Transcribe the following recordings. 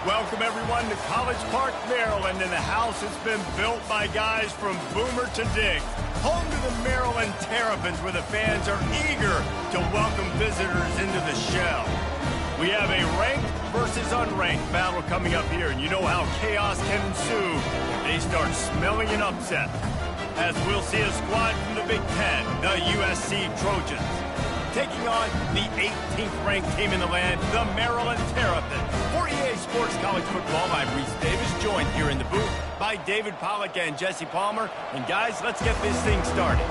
Welcome, everyone, to College Park, Maryland, and the house has been built by guys from Boomer to Dick. Home to the Maryland Terrapins, where the fans are eager to welcome visitors into the shell. We have a ranked versus unranked battle coming up here, and you know how chaos can ensue if they start smelling an upset. As we'll see a squad from the Big Ten, the USC Trojans, taking on the 18th ranked team in the land, the Maryland Terrapins. For EA Sports College Football, I'm Reese Davis, joined here in the booth by David Pollack and Jesse Palmer. And guys, let's get this thing started.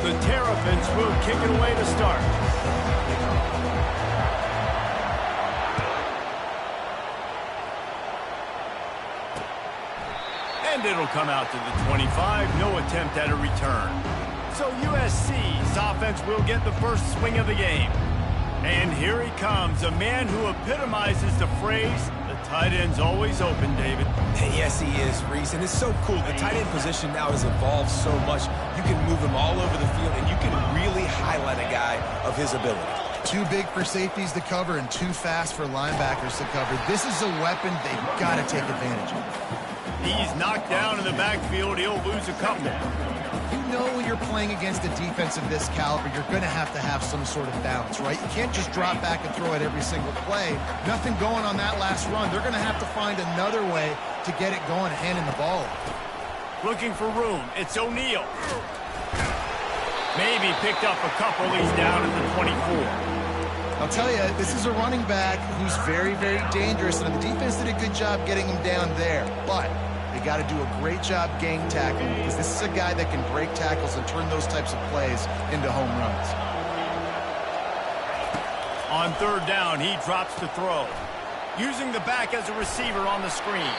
The Terrapins will kick it away to start. And it'll come out to the 25, no attempt at a return. So USC's offense will get the first swing of the game. And here he comes, a man who epitomizes the phrase, the tight end's always open, David. Yes, he is, Reese, and it's so cool. The tight end position now has evolved so much. You can move him all over the field, and you can really highlight a guy of his ability. Too big for safeties to cover and too fast for linebackers to cover. This is a weapon they've got to take advantage of. He's knocked down in the backfield. He'll lose a couple. You know when you're playing against a defense of this caliber, you're going to have some sort of balance, right? You can't just drop back and throw it every single play. Nothing going on that last run. They're going to have to find another way to get it going and handing the ball. Looking for room. It's O'Neal. Maybe picked up a couple. He's down at the 24. I'll tell you, this is a running back who's very, very dangerous, and the defense did a good job getting him down there. But they got to do a great job gang tackling, because this is a guy that can break tackles and turn those types of plays into home runs. On third down, he drops to throw. Using the back as a receiver on the screen.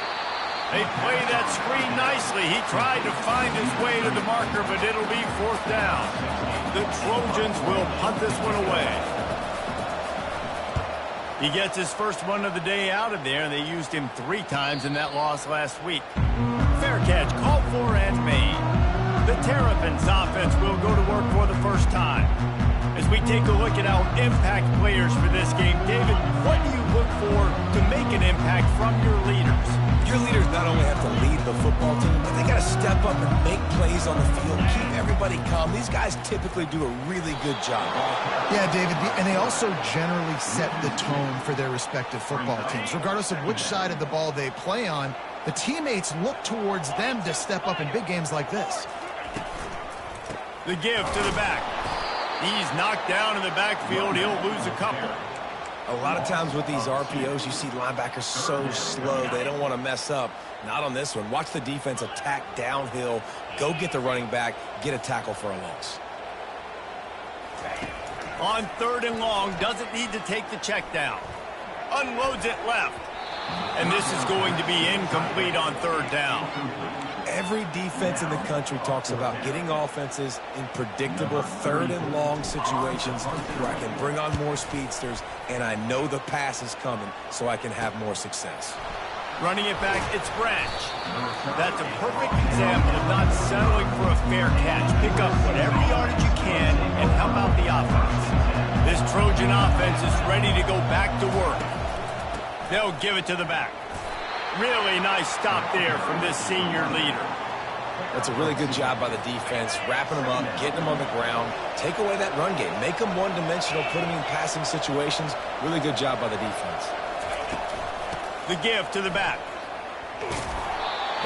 They play that screen nicely. He tried to find his way to the marker, but it'll be fourth down. The Trojans will punt this one away. He gets his first one of the day out of there, and they used him 3 times in that loss last week. Fair catch, called for and made. The Terrapins offense will go to work for the first time. As we take a look at our impact players for this game, David, what do you look for to make an impact from your leaders? Your leaders not only have to lead the football team, but they got to step up and make plays on the field, keep everybody calm. These guys typically do a really good job. Yeah, David, and they also generally set the tone for their respective football teams. Regardless of which side of the ball they play on, the teammates look towards them to step up in big games like this. The give to the back. He's knocked down in the backfield. He'll lose a couple. A lot of times with these RPOs, you see linebackers so slow, they don't want to mess up. Not on this one. Watch the defense attack downhill, go get the running back, get a tackle for a loss. On third and long, doesn't need to take the check down. Unloads it left. And this is going to be incomplete on third down. Every defense in the country talks about getting offenses in predictable third and long situations where I can bring on more speedsters and I know the pass is coming so I can have more success. Running it back, it's Branch. That's a perfect example of not settling for a fair catch. Pick up whatever yardage you can and help out the offense. This Trojan offense is ready to go back to work. They'll give it to the back. Really nice stop there from this senior leader. That's a really good job by the defense, wrapping them up, getting them on the ground, take away that run game, make them one-dimensional, put them in passing situations. Really good job by the defense. The give to the back.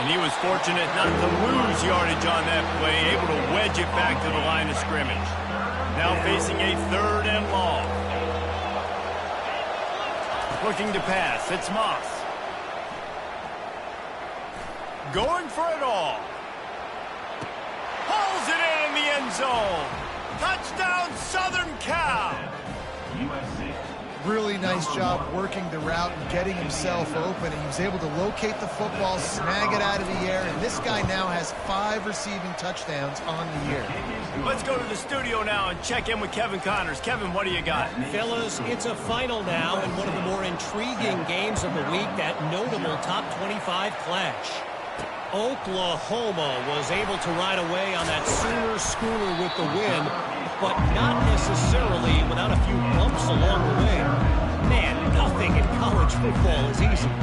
And he was fortunate not to lose yardage on that play, able to wedge it back to the line of scrimmage. Now facing a third and long. Looking to pass, it's Moss. Going for it all. Hauls it in the end zone. Touchdown, Southern Cal. Really nice job working the route and getting himself open. And he was able to locate the football, snag it out of the air, and this guy now has 5 receiving touchdowns on the year. Let's go to the studio now and check in with Kevin Connors. Kevin, what do you got? Fellas, it's a final now and one of the more intriguing games of the week, that notable top 25 clash. Oklahoma was able to ride away on that Sooner schooner with the win, but not necessarily without a few bumps along the way. Man, nothing in college football is easy.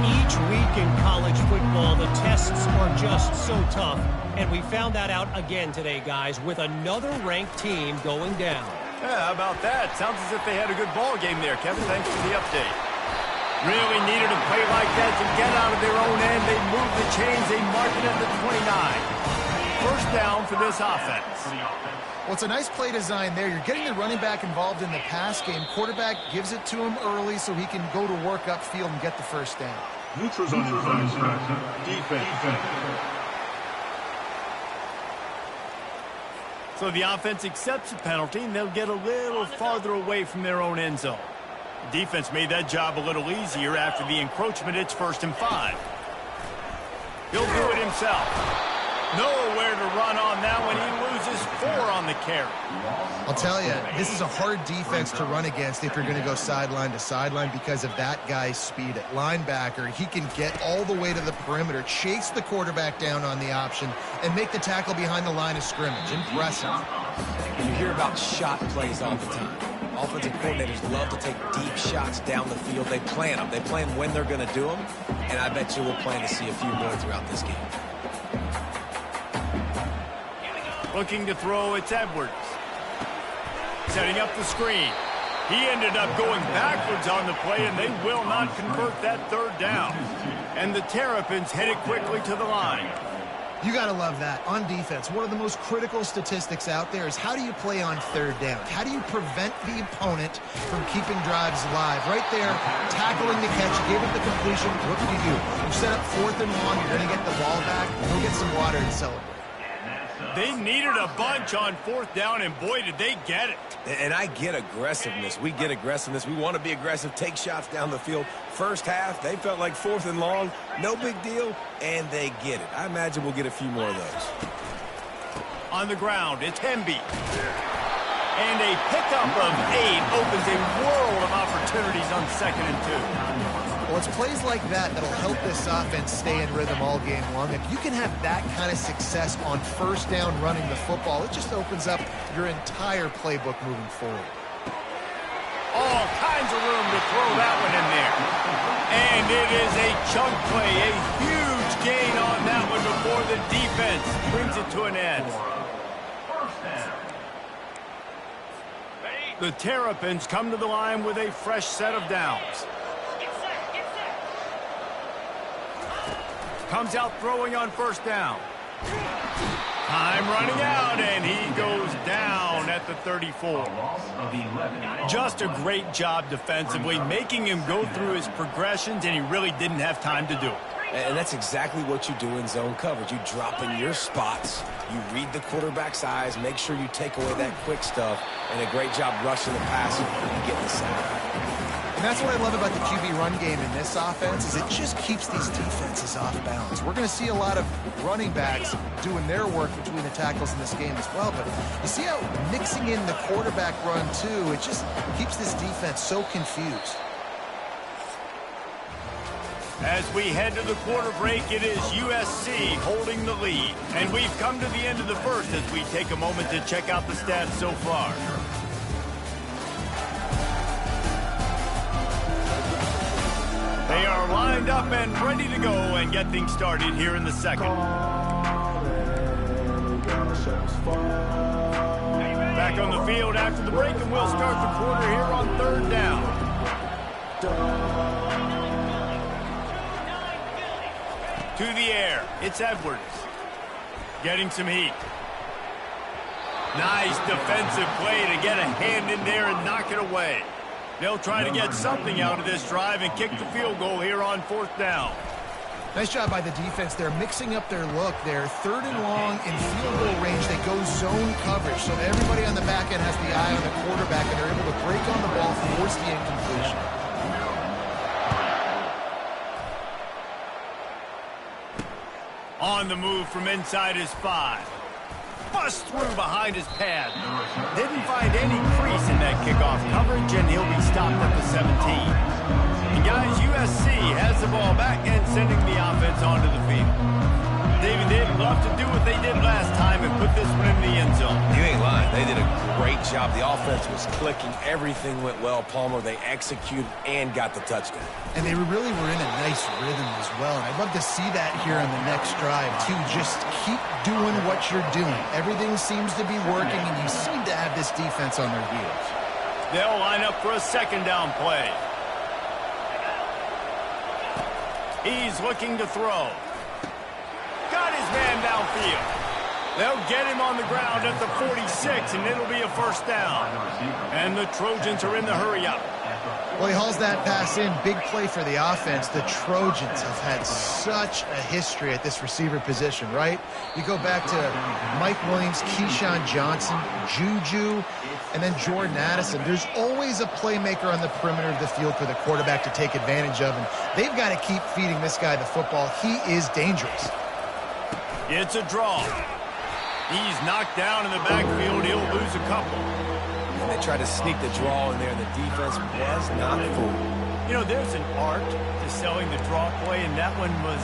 Each week in college football, the tests are just so tough, and we found that out again today, guys, with another ranked team going down. Yeah, how about that? Sounds as if they had a good ball game there, Kevin. Thanks for the update. Really needed a play like that to get out of their own end. They moved the chains. They marked it at the 29. First down for this offense. Well, it's a nice play design there. You're getting the running back involved in the pass game. Quarterback gives it to him early so he can go to work upfield and get the first down. Neutrals on your defense. So the offense accepts the penalty, and they'll get a little farther away from their own end zone. Defense made that job a little easier after the encroachment. It's 1st and 5. He'll do it himself. Nowhere to run on that one. He loses 4 on the carry. I'll tell you, this is a hard defense to run against if you're going to go sideline to sideline because of that guy's speed at linebacker. He can get all the way to the perimeter, chase the quarterback down on the option, and make the tackle behind the line of scrimmage. Impressive. You hear about shot plays all the time. Offensive coordinators love to take deep shots down the field. They plan them. They plan when they're going to do them, and I bet you we'll plan to see a few more throughout this game. Looking to throw, it's Edwards. Setting up the screen. He ended up going backwards on the play, and they will not convert that 3rd down. And the Terrapins headed quickly to the line. You got to love that. On defense, one of the most critical statistics out there is how do you play on 3rd down? How do you prevent the opponent from keeping drives alive? Right there, tackling the catch, you gave it the completion. What do? You set up 4th and long, you're going to get the ball back, go get some water and celebrate. They needed a bunch on 4th down, and boy, did they get it. And I get aggressiveness. We get aggressiveness. We want to be aggressive, take shots down the field. First half, they felt like 4th and long. No big deal, and they get it. I imagine we'll get a few more of those. On the ground, it's Hemby. And a pickup of 8 opens a world of opportunities on 2nd and 2. Well, it's plays like that that'll help this offense stay in rhythm all game long. If you can have that kind of success on 1st down running the football, it just opens up your entire playbook moving forward. All kinds of room to throw that one in there. And it is a chunk play, a huge gain on that one before the defense brings it to an end. The Terrapins come to the line with a fresh set of downs. Comes out throwing on 1st down. Time running out, and he goes down at the 34. Just a great job defensively, making him go through his progressions, and he really didn't have time to do it. And that's exactly what you do in zone coverage. You drop in your spots, you read the quarterback's eyes, make sure you take away that quick stuff, and a great job rushing the passer and getting the sack. And that's what I love about the QB run game in this offense is it just keeps these defenses off balance. We're going to see a lot of running backs doing their work between the tackles in this game as well. But you see how mixing in the quarterback run, too, it just keeps this defense so confused. As we head to the quarter break, it is USC holding the lead. And we've come to the end of the first as we take a moment to check out the stats so far. They are lined up and ready to go and get things started here in the 2nd. Back on the field after the break, and we'll start the quarter here on 3rd down. To the air, it's Edwards. Getting some heat. Nice defensive play to get a hand in there and knock it away. They'll try to get something out of this drive and kick the field goal here on 4th down. Nice job by the defense. They're mixing up their look. They're 3rd and long in field goal range. They go zone coverage. So everybody on the back end has the eye on the quarterback, and they're able to break on the ball, force the incompletion. On the move from inside is 5. busts through behind his pad. Didn't find any crease in that kickoff coverage, and he'll be stopped at the 17. And guys, USC has the ball back and sending the offense onto the field. David, they'd love to do what they did last time and put this one in the end zone. You ain't lying. They did a great job. The offense was clicking. Everything went well, Palmer. They executed and got the touchdown. And they really were in a nice rhythm as well. And I'd love to see that here on the next drive, too. Just keep doing what you're doing. Everything seems to be working, and you seem to have this defense on their heels. They'll line up for a second down play. He's looking to throw. Got his man downfield. They'll get him on the ground at the 46, and it'll be a first down. And the Trojans are in the hurry-up. Well, he hauls that pass in. Big play for the offense. The Trojans have had such a history at this receiver position, right? You go back to Mike Williams, Keyshawn Johnson, Juju, and then Jordan Addison. There's always a playmaker on the perimeter of the field for the quarterback to take advantage of, and they've got to keep feeding this guy the football. He is dangerous. It's a draw. He's knocked down in the backfield. He'll lose a couple. And they tried to sneak the draw in there, and the defense was not fooled. You know, there's an art to selling the draw play, and that one was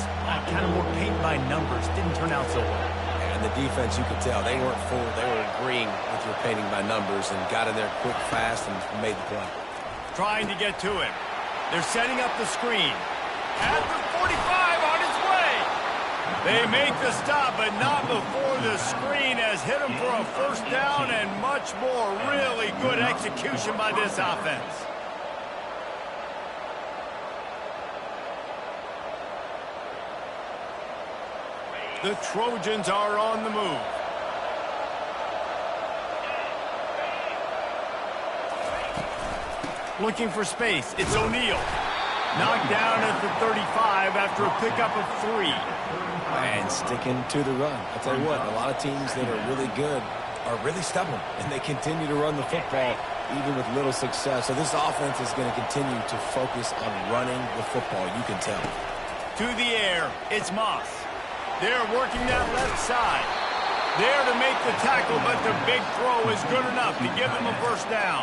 kind of more paint by numbers. Didn't turn out so well. And the defense, you could tell, they weren't fooled. They were agreeing with your painting by numbers and got in there quick, fast, and made the play. Trying to get to him. They're setting up the screen. At the 45 on his way. They make the stop, but not before the screen has hit him for a first down and much more. Really good execution by this offense. The Trojans are on the move. Looking for space. It's O'Neal. Knocked down at the 35 after a pickup of 3. And sticking to the run. I'll tell you what, a lot of teams that are really good are really stubborn, and they continue to run the football even with little success. So this offense is going to continue to focus on running the football, you can tell. To the air, it's Moss. They're working that left side. There to make the tackle, but the big throw is good enough to give them a first down.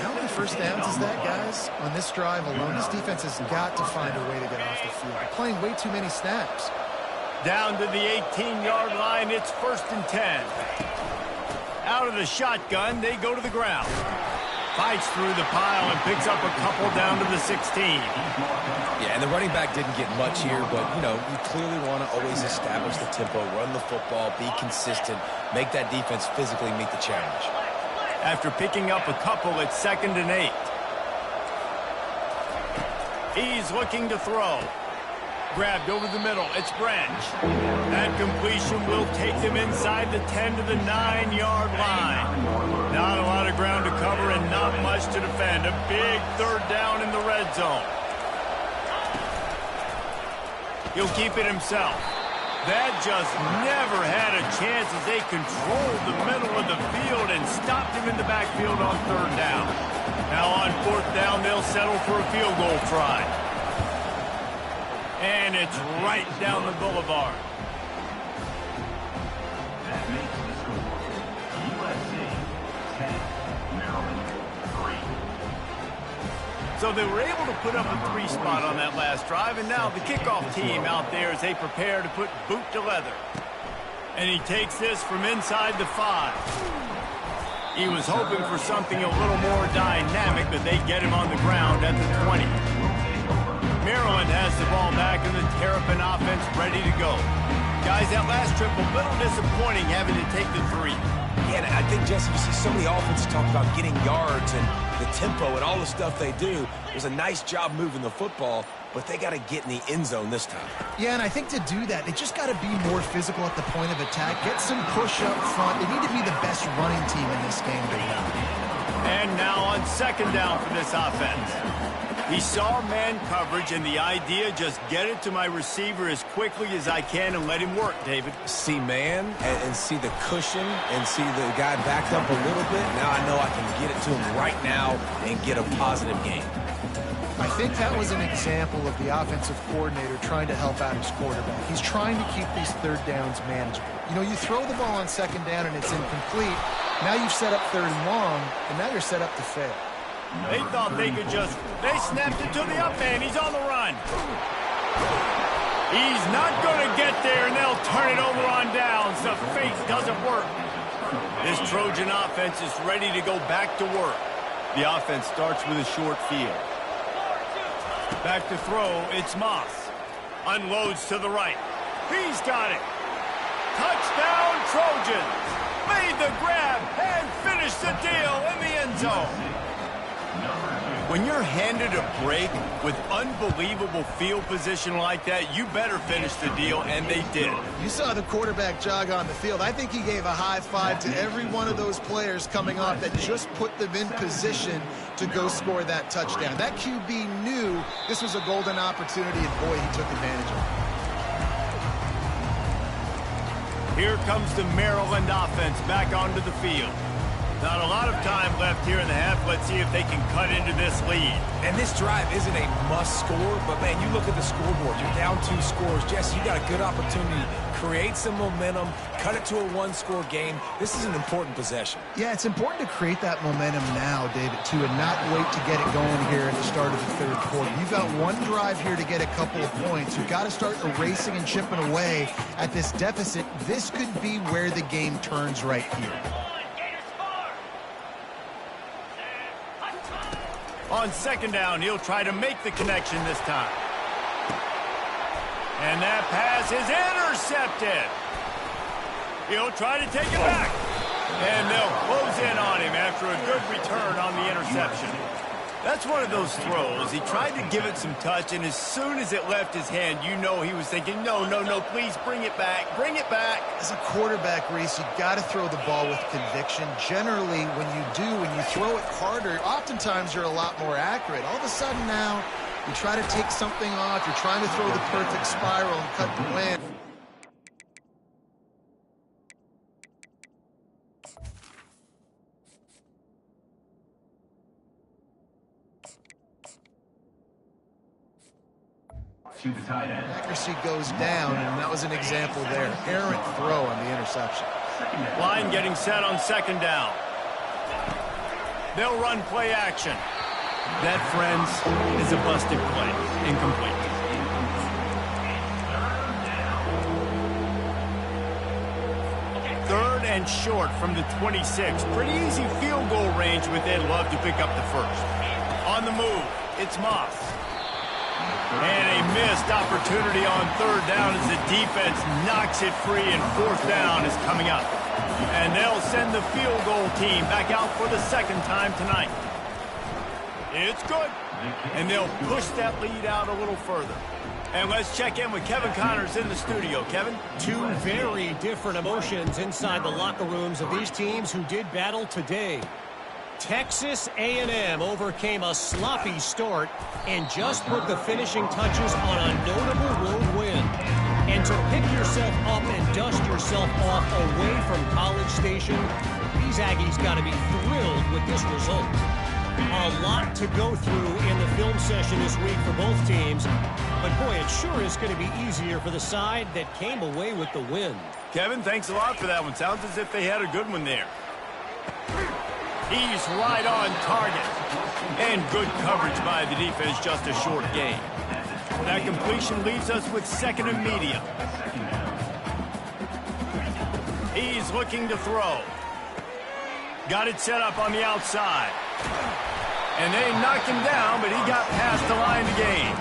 How many first downs is that, guys? On this drive alone, this defense has got to find a way to get off the field. They're playing way too many snaps. Down to the 18-yard line, it's 1st and 10. Out of the shotgun, they go to the ground. Fights through the pile and picks up a couple down to the 16. Yeah, and the running back didn't get much here, but, you know, you clearly want to always establish the tempo, run the football, be consistent, make that defense physically meet the challenge. After picking up a couple, it's 2nd and 8. He's looking to throw. Grabbed over the middle. It's Branch. That completion will take them inside the 10 to the 9-yard line. Not a lot of ground to cover and not much to defend. A big 3rd down in the red zone. He'll keep it himself. That just never had a chance as they controlled the middle of the field and stopped him in the backfield on 3rd down. Now on 4th down, they'll settle for a field goal try. And it's right down the boulevard. That makes the score USC 10, Maryland 3. So they were able to put up a 3 spot on that last drive, and now the kickoff team out there as they prepare to put boot to leather. And he takes this from inside the 5. He was hoping for something a little more dynamic, but they get him on the ground at the 20. Maryland has the ball back and the Terrapin offense ready to go. Guys, that last trip a little disappointing having to take the 3. Yeah, and I think, Jesse, you see so many offenses talk about getting yards and the tempo and all the stuff they do. There's a nice job moving the football, but they got to get in the end zone this time. Yeah, and I think to do that, they just got to be more physical at the point of attack. Get some push up front. They need to be the best running team in this game to win. And now on 2nd down for this offense. He saw man coverage, and the idea, just get it to my receiver as quickly as I can and let him work, David. See man and see the cushion and see the guy backed up a little bit. Now I know I can get it to him right now and get a positive gain. I think that was an example of the offensive coordinator trying to help out his quarterback. He's trying to keep these third downs manageable. You know, you throw the ball on second down and it's incomplete. Now you've set up third and long, and now you're set up to fail. They thought they could they snapped it to the up man. He's on the run. He's not going to get there, and they'll turn it over on downs. The fake doesn't work. This Trojan offense is ready to go back to work. The offense starts with a short field. Back to throw, it's Moss. Unloads to the right. He's got it. Touchdown, Trojans. Made the grab and finished the deal in the end zone. When you're handed a break with unbelievable field position like that, you better finish the deal, and they did. You saw the quarterback jog on the field. I think he gave a high five to every one of those players coming off that just put them in position to go score that touchdown. That QB knew this was a golden opportunity, and boy, he took advantage of it. Here comes the Maryland offense back onto the field. Not a lot of time left here in the half. Let's see if they can cut into this lead. And this drive isn't a must score, but, man, you look at the scoreboard. You're down 2 scores. Jesse, you got a good opportunity. Create some momentum. Cut it to a 1-score game. This is an important possession. Yeah, it's important to create that momentum now, David, too, and not wait to get it going here at the start of the third quarter. You've got one drive here to get a couple of points. You've got to start erasing and chipping away at this deficit. This could be where the game turns right here. On second down, he'll try to make the connection this time. And that pass is intercepted. He'll try to take it back. And they'll close in on him after a good return on the interception. That's one of those throws. He tried to give it some touch, and as soon as it left his hand, you know he was thinking, no, please bring it back, bring it back. As a quarterback, Reese, you got to throw the ball with conviction. Generally, when you throw it harder, oftentimes you're a lot more accurate. All of a sudden now, you try to take something off, you're trying to throw the perfect spiral and cut the wind. To the tight end. Accuracy goes down, and that was an example there. Errant throw on the interception. Line getting set on second down. They'll run play action. That, friends, is a busted play. Incomplete. Third and short from the 26. Pretty easy field goal range, but they'd love to pick up the first. On the move, it's Moss. And a missed opportunity on third down as the defense knocks it free, and fourth down is coming up. And they'll send the field goal team back out for the second time tonight. It's good. And they'll push that lead out a little further. And let's check in with Kevin Connors in the studio. Kevin? 2 very different emotions inside the locker rooms of these teams who did battle today. Texas A&M overcame a sloppy start and just put the finishing touches on a notable road win. And to pick yourself up and dust yourself off away from College Station, these Aggies got to be thrilled with this result. A lot to go through in the film session this week for both teams, but boy, it sure is going to be easier for the side that came away with the win. Kevin, thanks a lot for that one. Sounds as if they had a good one there. He's right on target. And good coverage by the defense, just a short gain. That completion leaves us with second and medium. He's looking to throw. Got it set up on the outside. And they knocked him down, but he got past the line to gain.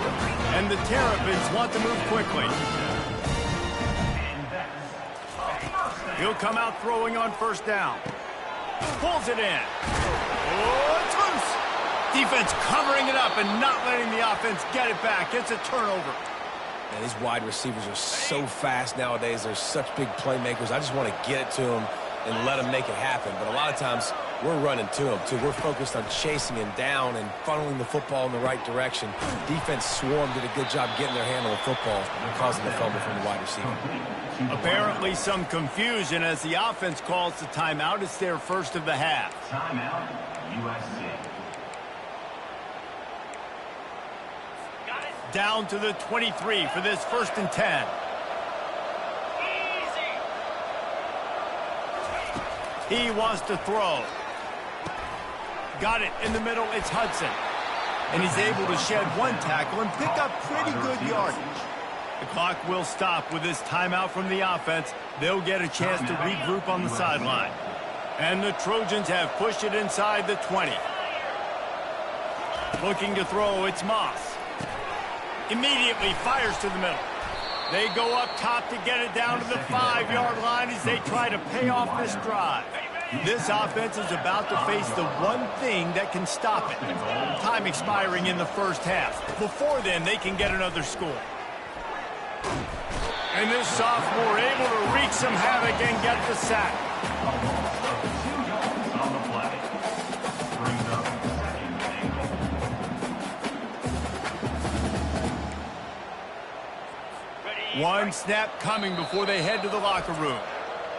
And the Terrapins want to move quickly. He'll come out throwing on first down. Pulls it in. Oh, it's loose. Defense covering it up and not letting the offense get it back. It's a turnover. Man, these wide receivers are so fast nowadays. They're such big playmakers. I just want to get it to them and let them make it happen. But a lot of times, we're running to them, too. We're focused on chasing him down and funneling the football in the right direction. Defense swarm did a good job getting their hand on the football and causing the fumble from the wide receiver. Apparently some confusion as the offense calls the timeout. It's their first of the half. Timeout, USC. Down to the 23 for this 1st and 10. He wants to throw. Got it in the middle. It's Hudson. And he's able to shed one tackle and pick up pretty good yardage. The clock will stop with this timeout from the offense. They'll get a chance to regroup on the sideline. And the Trojans have pushed it inside the 20. Looking to throw, it's Moss. Immediately fires to the middle. They go up top to get it down to the 5-yard line as they try to pay off this drive. This offense is about to face the one thing that can stop it. Time expiring in the 1st half. Before then, they can get another score. And this sophomore able to wreak some havoc and get the sack. On the play. Brings up 2nd and 8. One snap coming before they head to the locker room.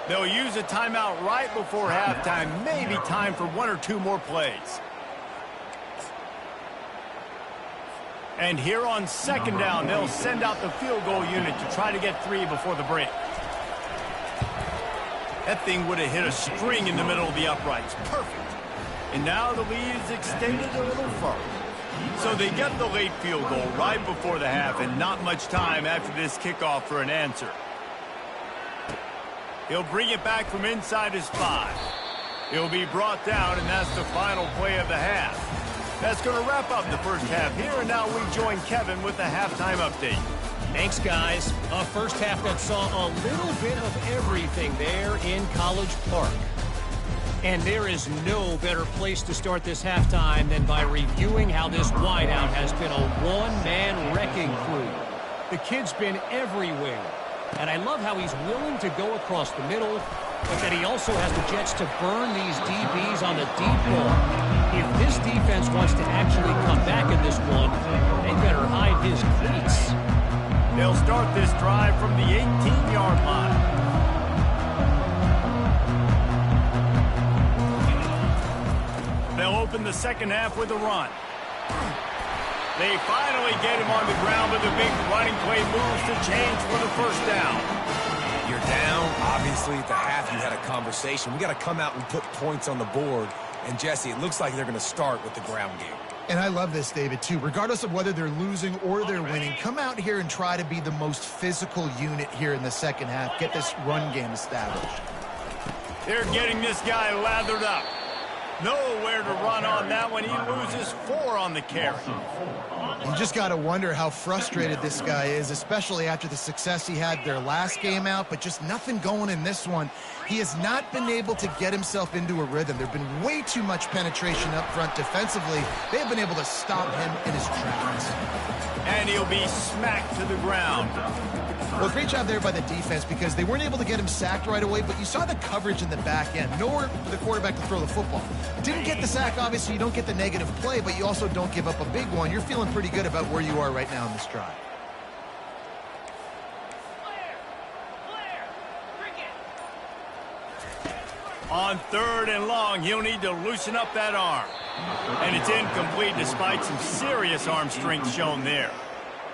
They'll use a timeout right before halftime. Maybe time for 1 or 2 more plays. And here on 2nd down, they'll send out the field goal unit to try to get 3 before the break. That thing would have hit a string in the middle of the uprights. Perfect. And now the lead is extended a little further. So they get the late field goal right before the half, and not much time after this kickoff for an answer. He'll bring it back from inside his 5. He'll be brought down, and that's the final play of the half. That's going to wrap up the 1st half here, and now we join Kevin with the halftime update. Thanks, guys. A 1st half that saw a little bit of everything there in College Park. And there is no better place to start this halftime than by reviewing how this wideout has been a one-man wrecking crew. The kid's been everywhere. And I love how he's willing to go across the middle, but that he also has the jets to burn these DBs on the deep ball. If this defense wants to actually come back in this one, they better hide his cleats. They'll start this drive from the 18-yard line. They'll open the 2nd half with a run. They finally get him on the ground, but the big running play moves to change for the 1st down. You're down. Obviously, at the half, you had a conversation. We got to come out and put points on the board. And, Jesse, it looks like they're going to start with the ground game. And I love this, David, too. Regardless of whether they're losing or they're winning, come out here and try to be the most physical unit here in the 2nd half. Get this run game established. They're getting this guy lathered up. Nowhere to run on that one. He loses 4 on the carry. You just got to wonder how frustrated this guy is, especially after the success he had their last game out, but just nothing going in this one. He has not been able to get himself into a rhythm. There have been way too much penetration up front defensively. They have been able to stop him in his tracks. And he'll be smacked to the ground. Well, great job there by the defense because they weren't able to get him sacked right away, but you saw the coverage in the back end. Nowhere for the quarterback to throw the football. Didn't get the sack, obviously. You don't get the negative play, but you also don't give up a big one. You're feeling pretty good about where you are right now in this drive. On 3rd and long, he'll need to loosen up that arm. And it's incomplete despite some serious arm strength shown there.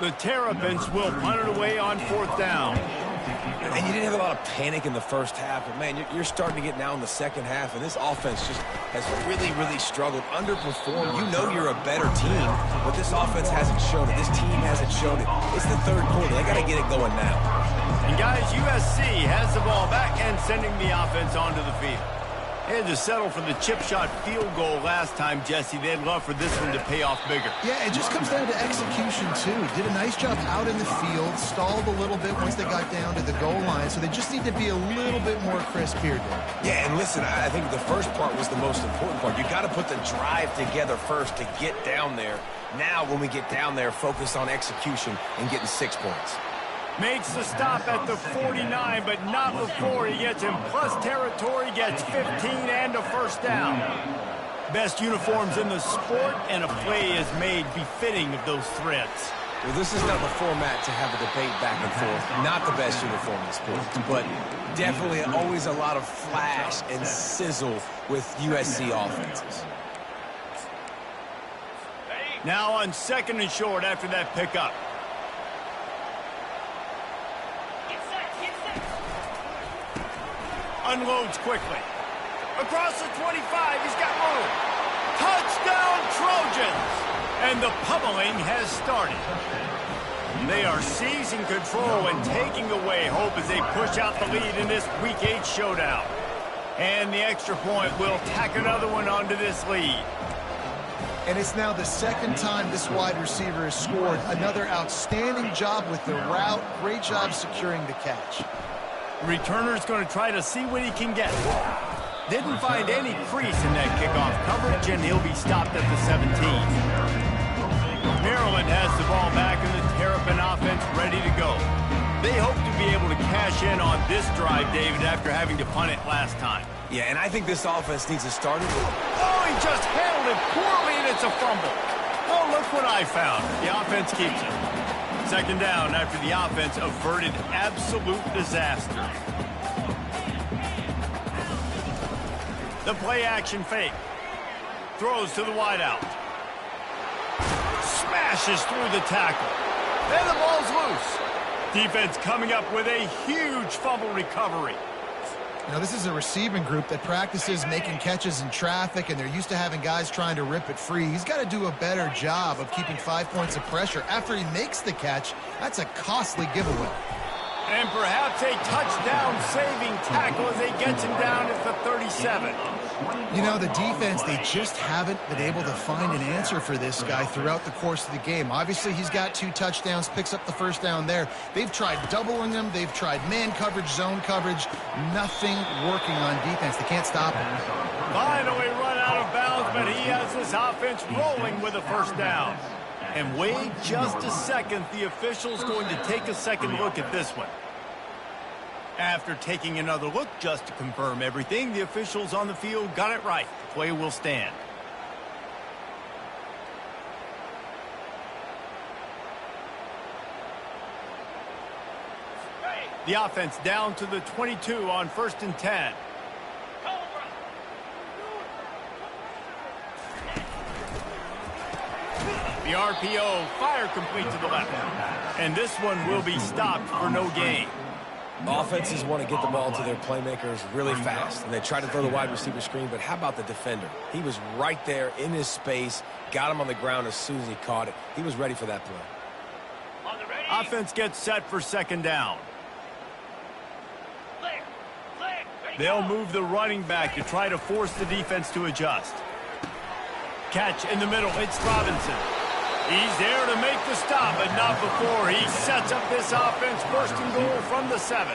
The Terrapins will punt it away on 4th down. And you didn't have a lot of panic in the 1st half, but, man, you're starting to get now in the 2nd half, and this offense just has really struggled, underperformed. You know you're a better team, but this offense hasn't shown it. This team hasn't shown it. It's the 3rd quarter. They got to get it going now. And, guys, USC has the ball back and sending the offense onto the field. They had to settle for the chip shot field goal last time, Jesse. They'd love for this one to pay off bigger. Yeah, it just comes down to execution, too. Did a nice job out in the field, stalled a little bit once they got down to the goal line, so they just need to be a little bit more crisp here, Dave. Yeah, and listen, I think the first part was the most important part. You got to put the drive together first to get down there. Now, when we get down there, focus on execution and getting 6 points. Makes the stop at the 49, but not before he gets in plus territory, gets 15 and a 1st down. Best uniforms in the sport, and a play is made befitting of those threats. Well, this is not the format to have a debate back and forth. Not the best uniform in the sport, but definitely always a lot of flash and sizzle with USC offenses. Now on 2nd and short after that pickup. Unloads quickly. Across the 25, he's got room. Touchdown Trojans! And the pummeling has started. They are seizing control and taking away hope as they push out the lead in this Week 8 showdown. And the extra point will tack another one onto this lead. And it's now the second time this wide receiver has scored. Another outstanding job with the route. Great job securing the catch. The returner's going to try to see what he can get. Didn't find any crease in that kickoff coverage, and he'll be stopped at the 17. Maryland has the ball back, and the Terrapin offense ready to go. They hope to be able to cash in on this drive, David, after having to punt it last time. Yeah, and I think this offense needs to start it. Oh, he just handled it poorly, and it's a fumble. Oh, look what I found. The offense keeps it. 2nd down after the offense averted absolute disaster. The play-action fake. Throws to the wideout. Smashes through the tackle. And the ball's loose. Defense coming up with a huge fumble recovery. Now, this is a receiving group that practices making catches in traffic, and they're used to having guys trying to rip it free. He's got to do a better job of keeping 5 points of pressure. After he makes the catch, that's a costly giveaway. And perhaps a touchdown-saving tackle as they get him down at the 37. You know, the defense, they just haven't been able to find an answer for this guy throughout the course of the game. Obviously, he's got 2 touchdowns, picks up the 1st down there. They've tried doubling him. They've tried man coverage, zone coverage. Nothing working on defense. They can't stop him. Finally run out of bounds, but he has this offense rolling with a 1st down. And wait just a second. The official's going to take a second look at this one. After taking another look just to confirm everything, the officials on the field got it right. The play will stand. The offense down to the 22 on 1st and 10. The RPO, fire complete to the left. And this one will be stopped for no gain. Offenses want to get the ball to their playmakers really fast, and they try to throw the wide receiver screen, but how about the defender? He was right there in his space, got him on the ground as soon as he caught it. He was ready for that play. Offense gets set for 2nd down. They'll move the running back to try to force the defense to adjust. Catch in the middle, it's Robinson. He's there to make the stop, but not before he sets up this offense 1st and goal from the 7.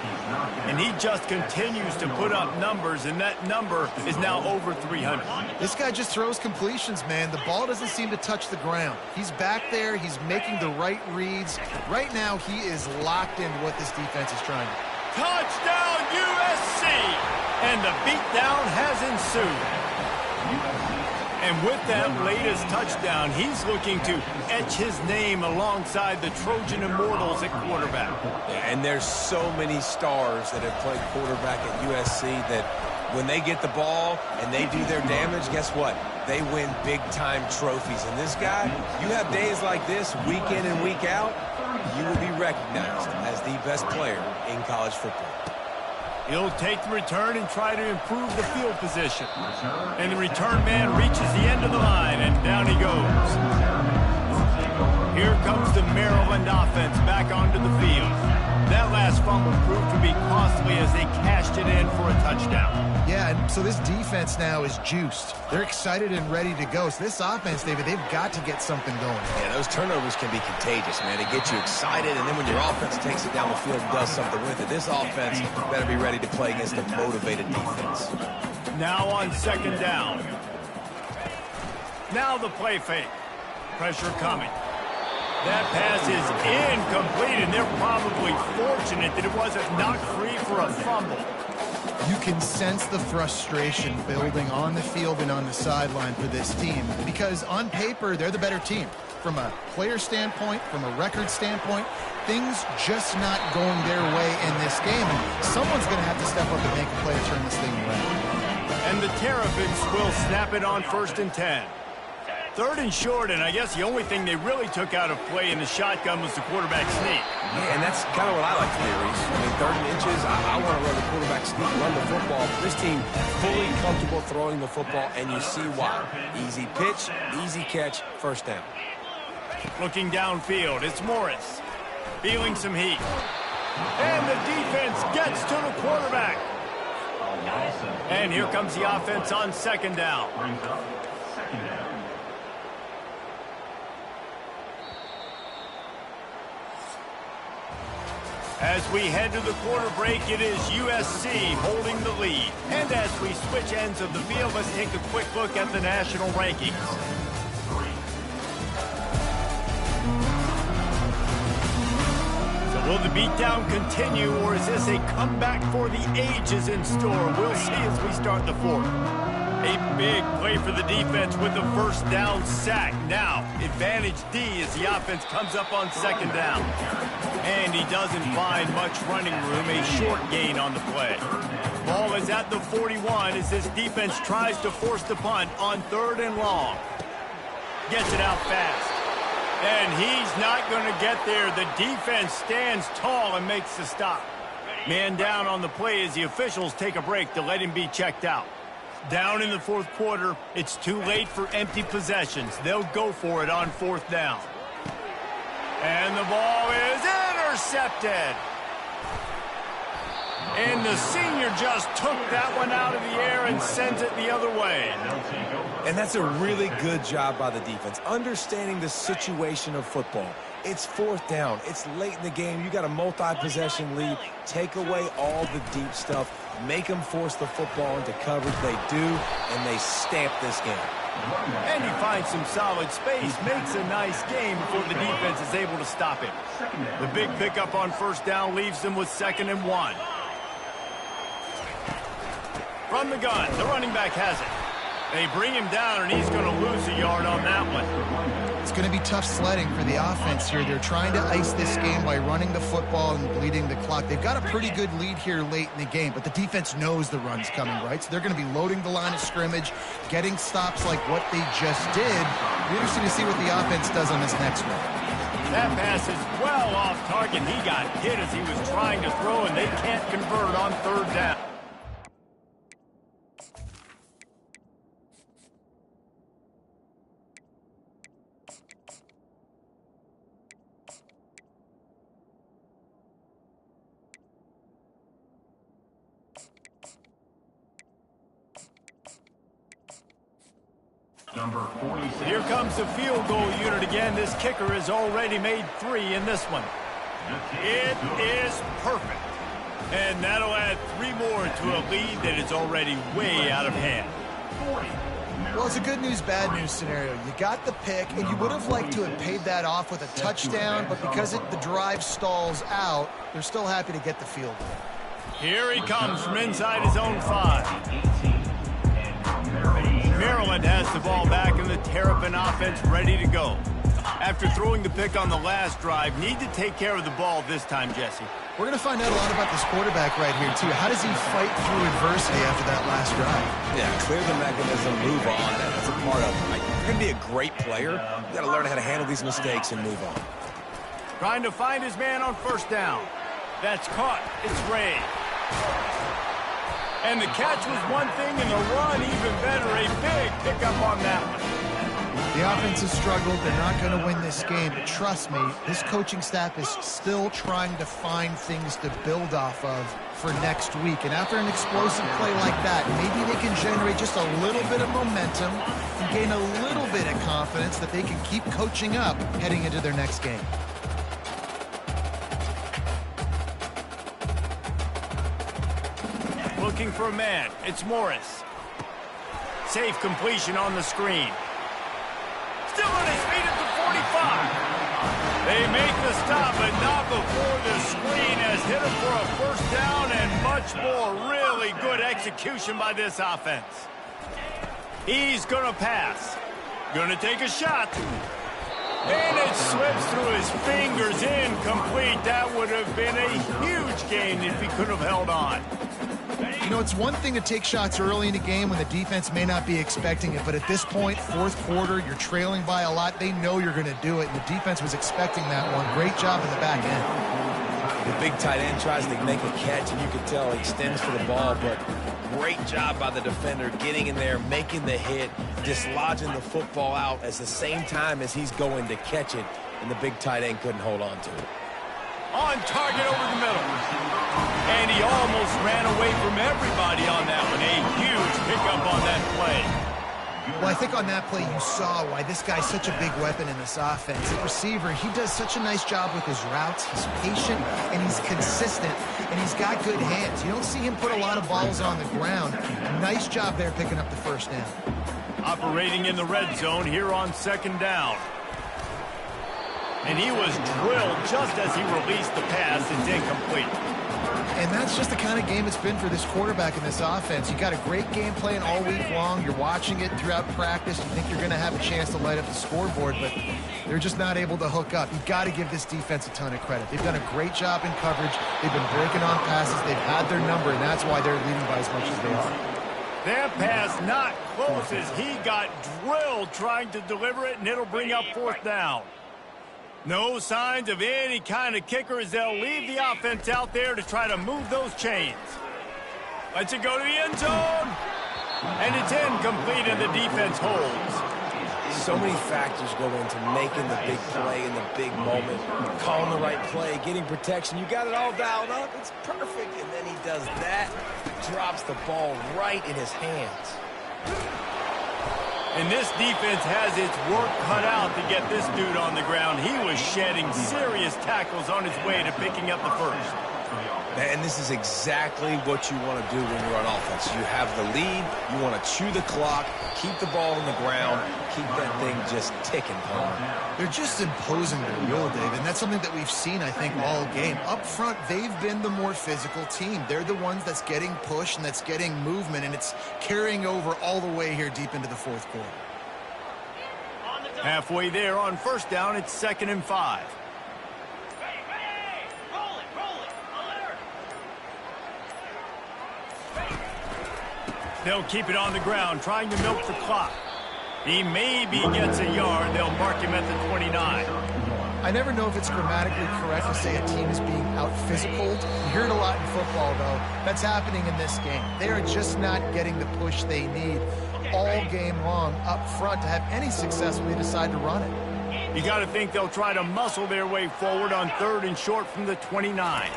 And he just continues to put up numbers, and that number is now over 300. This guy just throws completions, man. The ball doesn't seem to touch the ground. He's back there. He's making the right reads. Right now, he is locked into what this defense is trying to do. Touchdown, USC! And the beatdown has ensued. And with that latest touchdown, he's looking to etch his name alongside the Trojan Immortals at quarterback. And there's so many stars that have played quarterback at USC that when they get the ball and they do their damage, guess what? They win big-time trophies. And this guy, you have days like this, week in and week out, you will be recognized as the best player in college football. He'll take the return and try to improve the field position. And the return man reaches the end of the line, and down he goes. Here comes the Maryland offense back onto the field. That last fumble proved to be costly as they cashed it in for a touchdown. Yeah, and so this defense now is juiced. They're excited and ready to go. So this offense, David, they've got to get something going. Yeah, those turnovers can be contagious, man. They get you excited, and then when your offense takes it down the field and does something with it, this offense better be ready to play against a motivated defense. Now on 2nd down. Now the play fake. Pressure coming. That pass is incomplete, and they're probably fortunate that it wasn't knocked free for a fumble. You can sense the frustration building on the field and on the sideline for this team because on paper, they're the better team. From a player standpoint, from a record standpoint, things just not going their way in this game. And someone's going to have to step up and make a play to turn this thing around. And the Terrapins will snap it on 1st and 10. 3rd and short, and I guess the only thing they really took out of play in the shotgun was the quarterback sneak. Yeah, and that's kind of what I like to do, Reese. I mean, 3rd and inches, I want to run the quarterback sneak, run the football. This team fully comfortable throwing the football, and you see why. Easy pitch, easy catch, 1st down. Looking downfield, it's Morris. Feeling some heat. And the defense gets to the quarterback. And here comes the offense on 2nd down. Brings up 2nd down. As we head to the quarter break, it is USC holding the lead. And as we switch ends of the field, let's take a quick look at the national rankings. So will the beatdown continue, or is this a comeback for the ages in store? We'll see as we start the 4th. A big play for the defense with the 1st down sack. Now, advantage D as the offense comes up on 2nd down. And he doesn't find much running room, a short gain on the play. Ball is at the 41 as this defense tries to force the punt on 3rd and long. Gets it out fast. And he's not going to get there. The defense stands tall and makes the stop. Man down on the play as the officials take a break to let him be checked out. Down in the 4th quarter, it's too late for empty possessions. They'll go for it on 4th down. And the ball is intercepted. And the senior just took that one out of the air and sends it the other way. And that's a really good job by the defense, understanding the situation of football. It's 4th down. It's late in the game. You got a multi-possession lead. Take away all the deep stuff. Make them force the football into coverage. They do, and they stamp this game. And he finds some solid space, makes a nice game before the defense is able to stop him. The big pickup on 1st down leaves them with 2nd and 1. From the gun, the running back has it. They bring him down, and he's going to lose a yard on that one. It's going to be tough sledding for the offense here. They're trying to ice this game by running the football and bleeding the clock. They've got a pretty good lead here late in the game, but the defense knows the run's coming, right? So they're going to be loading the line of scrimmage, getting stops like what they just did. It'll be interesting to see what the offense does on this next one. That pass is well off target. He got hit as he was trying to throw, and they can't convert on 3rd down. Number 46. Here comes the field goal unit again. This kicker has already made 3 in this one. It is perfect. And that'll add 3 more to a lead that is already way out of hand. Well, it's a good news, bad news scenario. You got the pick, and you would have liked to have paid that off with a touchdown, but because the drive stalls out, they're still happy to get the field goal. Here he comes from inside his own 5. Maryland has the ball back, and the Terrapin offense ready to go. After throwing the pick on the last drive, need to take care of the ball this time, Jesse. We're going to find out a lot about this quarterback right here, too. How does he fight through adversity after that last drive? Yeah, clear the mechanism, move on. That's a part of it. Like, you're going to be a great player. You got to learn how to handle these mistakes and move on. Trying to find his man on 1st down. That's caught. It's Ray. And the catch was one thing, and the run even better. A big pickup on that one. The offense has struggled. They're not going to win this game, but trust me, this coaching staff is still trying to find things to build off of for next week. And after an explosive play like that, maybe they can generate just a little bit of momentum and gain a little bit of confidence that they can keep coaching up heading into their next game. Looking for a man. It's Morris. Safe completion on the screen. Still on his feet at the 45. They make the stop, but not before the screen has hit him for a 1st down and much more. Really good execution by this offense. He's going to pass. Going to take a shot. And it slips through his fingers, incomplete. That would have been a huge gain if he could have held on. You know, it's one thing to take shots early in the game when the defense may not be expecting it, but at this point, fourth quarter, you're trailing by a lot. They know you're going to do it, and the defense was expecting that one. Great job in the back end. The big tight end tries to make a catch, and you can tell he extends for the ball, but great job by the defender getting in there, making the hit, dislodging the football out at the same time as he's going to catch it, and the big tight end couldn't hold on to it. On target over the middle. And he almost ran away from everybody on that one. A huge pickup on that play. Well, I think on that play you saw why this guy's such a big weapon in this offense. The receiver, he does such a nice job with his routes. He's patient, and he's consistent, and he's got good hands. You don't see him put a lot of balls on the ground. Nice job there picking up the first down. Operating in the red zone here on second down. And he was drilled just as he released the pass. It's incomplete. And that's just the kind of game it's been for this quarterback in this offense. You got a great game plan all week long. You're watching it throughout practice. You think you're going to have a chance to light up the scoreboard, but they're just not able to hook up. You've got to give this defense a ton of credit. They've done a great job in coverage. They've been breaking on passes. They've had their number, and that's why they're leading by as much as they are. That pass not close as he got drilled trying to deliver it, and it'll bring up fourth down. No signs of any kind of kicker as they'll leave the offense out there to try to move those chains. Lets it go to the end zone. And it's incomplete, and the defense holds. So many factors go into making the big play in the big moment. Calling the right play, getting protection. You got it all dialed up. It's perfect. And then he does that. Drops the ball right in his hands. And this defense has its work cut out to get this dude on the ground. He was shedding serious tackles on his way to picking up the first. And this is exactly what you want to do when you're on offense. You have the lead. You want to chew the clock, keep the ball on the ground, keep that thing just ticking, Palmer. They're just imposing their will, Dave, and that's something that we've seen, I think, all game. Up front, they've been the more physical team. They're the ones that's getting pushed and that's getting movement, and it's carrying over all the way here deep into the fourth quarter. Halfway there on first down, it's 2nd and 5. They'll keep it on the ground, trying to milk the clock. He maybe gets a yard. They'll mark him at the 29. I never know if it's grammatically correct to say a team is being out-physicaled. You hear it a lot in football, though. That's happening in this game. They are just not getting the push they need all game long up front to have any success when they decide to run it. You got to think they'll try to muscle their way forward on 3rd and short from the 29.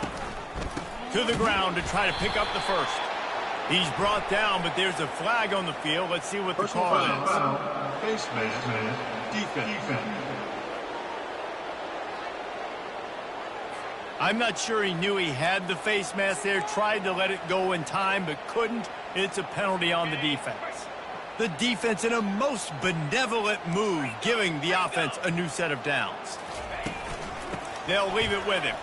To the ground to try to pick up the first. He's brought down, but there's a flag on the field. Let's see what the call is. Face mask, defense. I'm not sure he knew he had the face mask there. Tried to let it go in time, but couldn't. It's a penalty on the defense. The defense in a most benevolent move, giving the offense a new set of downs. They'll leave it with him.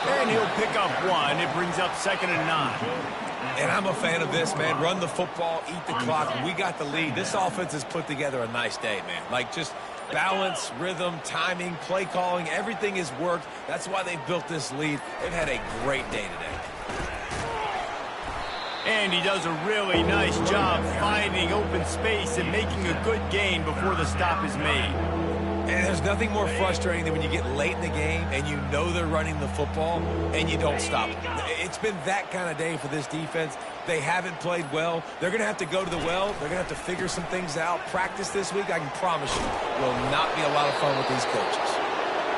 And he'll pick up one. It brings up 2nd and 9. And I'm a fan of this, man. Run the football, eat the clock. We got the lead. This offense has put together a nice day, man. Like, just balance, rhythm, timing, play calling, everything has worked. That's why they've built this lead. They've had a great day today. And he does a really nice job finding open space and making a good gain before the stop is made. And there's nothing more frustrating than when you get late in the game and you know they're running the football and you don't stop it. It's been that kind of day for this defense. They haven't played well. They're going to have to go to the well. They're going to have to figure some things out. Practice this week, I can promise you, will not be a lot of fun with these coaches.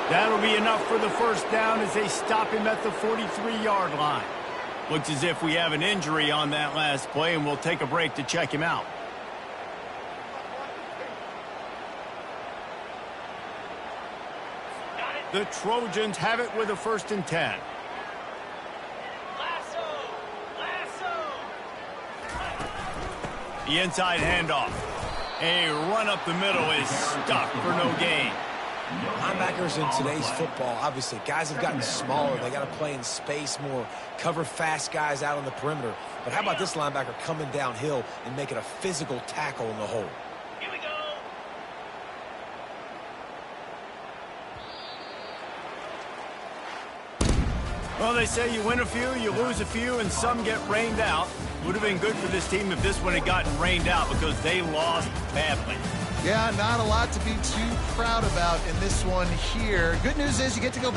That'll be enough for the first down as they stop him at the 43-yard line. Looks as if we have an injury on that last play, and we'll take a break to check him out. The Trojans have it with a 1st and 10. The inside handoff. A run up the middle is stuck for no gain. Linebackers in today's football, obviously, guys have gotten smaller. They got to play in space more, cover fast guys out on the perimeter. But how about this linebacker coming downhill and making a physical tackle in the hole? Here we go. Well, they say you win a few, you lose a few, and some get rained out. Would have been good for this team if this one had gotten rained out because they lost badly. Yeah, not a lot to be too proud about in this one here. Good news is you get to go back